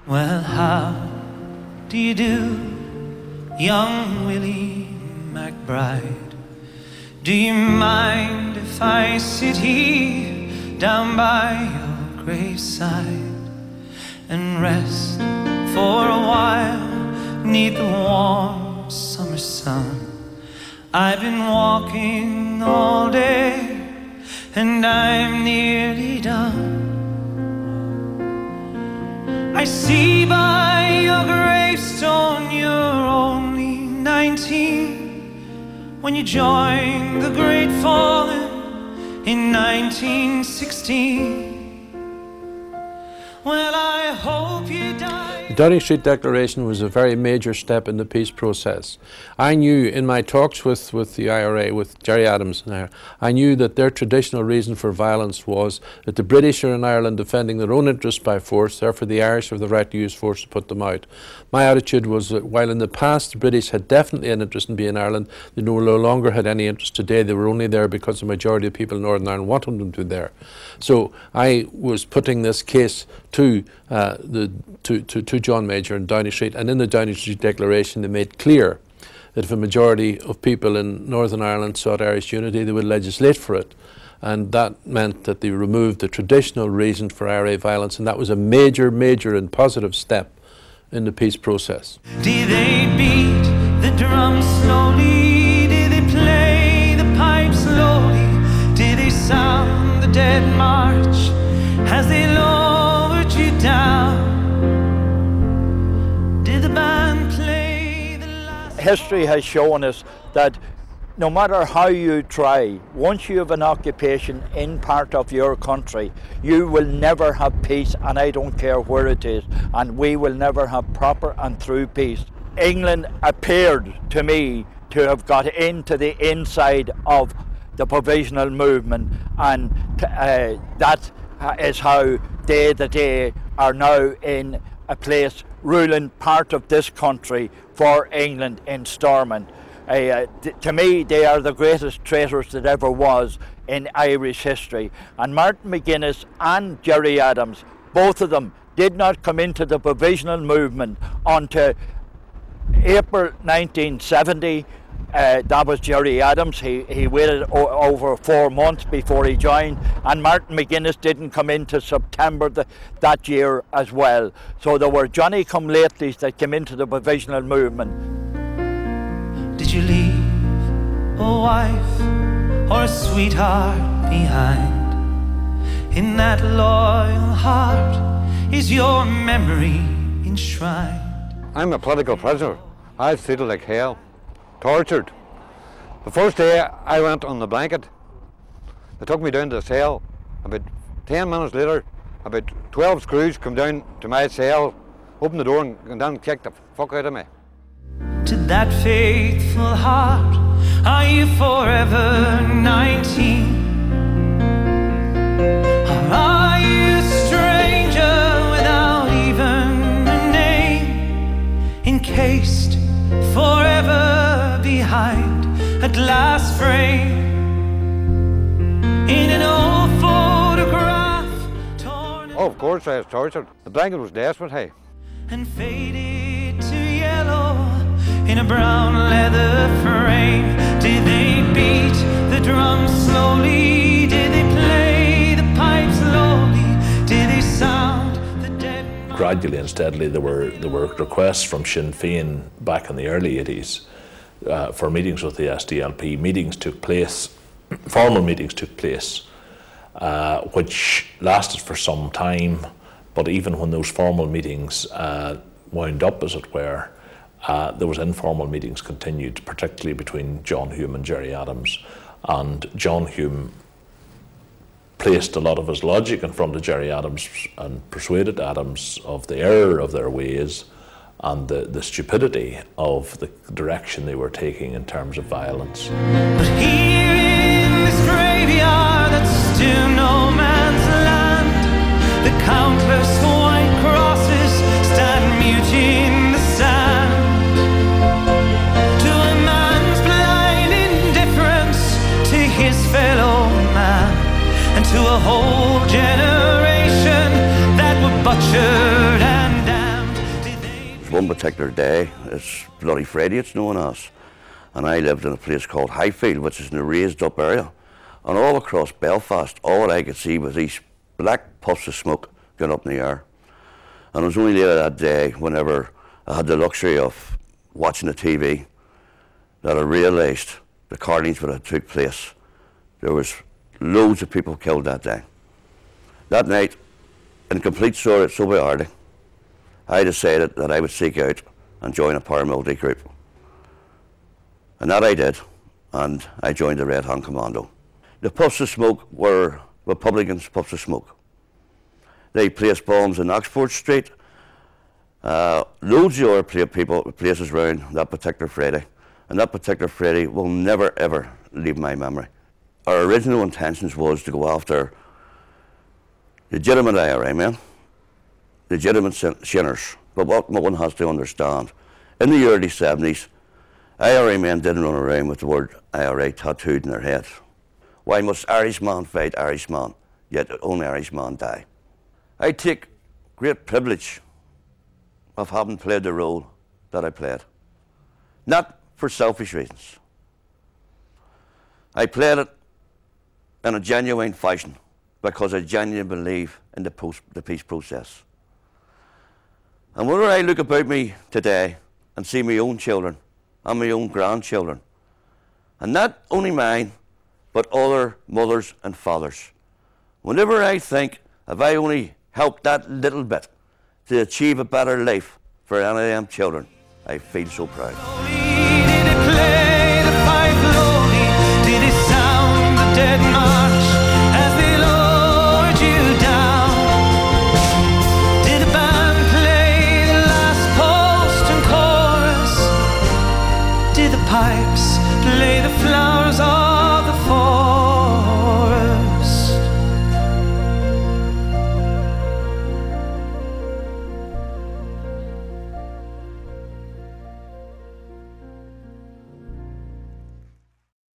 Well, how do you do, young Willie McBride? Do you mind if I sit here down by your graveside and rest for a while neath the warm summer sun? I've been walking all day and I'm nearly done. I see by your gravestone you're only 19 when you joined the Great Fallen in 1916. Well, I hope you die. The Downing Street Declaration was a very major step in the peace process. I knew in my talks with the IRA, with Gerry Adams, I knew that their traditional reason for violence was that the British are in Ireland defending their own interests by force, therefore the Irish have the right to use force to put them out. My attitude was that while in the past the British had definitely an interest in being in Ireland, they no longer had any interest today. They were only there because the majority of people in Northern Ireland wanted them to be there. So I was putting this case to John Major and Downing Street, and in the Downing Street Declaration they made clear that if a majority of people in Northern Ireland sought Irish unity, they would legislate for it. And that meant that they removed the traditional reason for IRA violence, and that was a major, major and positive step in the peace process. Did they beat the drum slowly? Did they play the pipe slowly? Did they sound the Dead March as they lowered you down? Did the band play the last... History has shown us that no matter how you try, once you have an occupation in part of your country, you will never have peace, and I don't care where it is, and we will never have proper and true peace. England appeared to me to have got into the inside of the provisional movement, and that is how they are now in a place ruling part of this country for England in Stormont. To me, they are the greatest traitors that ever was in Irish history. And Martin McGuinness and Gerry Adams, both of them, did not come into the provisional movement until April 1970. That was Gerry Adams. He waited over 4 months before he joined, and Martin McGuinness didn't come into September that year as well. So there were Johnny-come-latelys that came into the provisional movement. Did you leave a wife or a sweetheart behind? In that loyal heart is your memory enshrined. I'm a political prisoner. I was treated like hell, tortured. The first day I went on the blanket, they took me down to the cell. About 10 minutes later, about 12 screws come down to my cell, opened the door and went down and kicked the fuck out of me. To that faithful heart, are you forever 19? Or are you a stranger without even a name? Encased forever behind a glass frame, in an old photograph torn. Oh, of course I was tortured. The blanket was desperate, hey. And faded to yellow in a brown leather frame. Did they beat the drum slowly? Did they play the pipe slowly? Did they sound the Dead March? Gradually and steadily there were requests from Sinn Féin back in the early 80s for meetings with the SDLP. Meetings took place, formal meetings took place, which lasted for some time, but even when those formal meetings wound up, as it were, there was informal meetings continued, particularly between John Hume and Gerry Adams. And John Hume placed a lot of his logic in front of Gerry Adams and persuaded Adams of the error of their ways and the stupidity of the direction they were taking in terms of violence. But here in this graveyard that's still no man's land, the countless white crosses stand mute in the sand. To a man's blind indifference to his fellow man, and to a whole generation that were butchered and damned. one particular day, it's Bloody Friday it's known as, and I lived in a place called Highfield, which is in a raised up area, and all across Belfast, all I could see was these black puffs of smoke going up in the air. And it was only later that day, whenever I had the luxury of watching the TV, that I realised the carnage that had took place. There was loads of people killed that day. That night, in complete sobriety, I decided that I would seek out and join a paramilitary group. And that I did, and I joined the Red Hand Commando. The puffs of smoke were Republicans' puffs of smoke. They placed bombs in Oxford Street, loads of other places around that particular Friday, and that particular Friday will never ever leave my memory. Our original intentions was to go after legitimate IRA men, legitimate sinners, but what one has to understand, in the early 70s, IRA men didn't run around with the word IRA tattooed in their heads. Why must Irishman fight Irishman, yet only Irishman die? I take great privilege of having played the role that I played. Not for selfish reasons. I played it in a genuine fashion because I genuinely believe in the peace process. And whenever I look about me today and see my own children and my own grandchildren, and not only mine, but other mothers and fathers, whenever I think if I only helped that little bit to achieve a better life for any of them children, I feel so proud.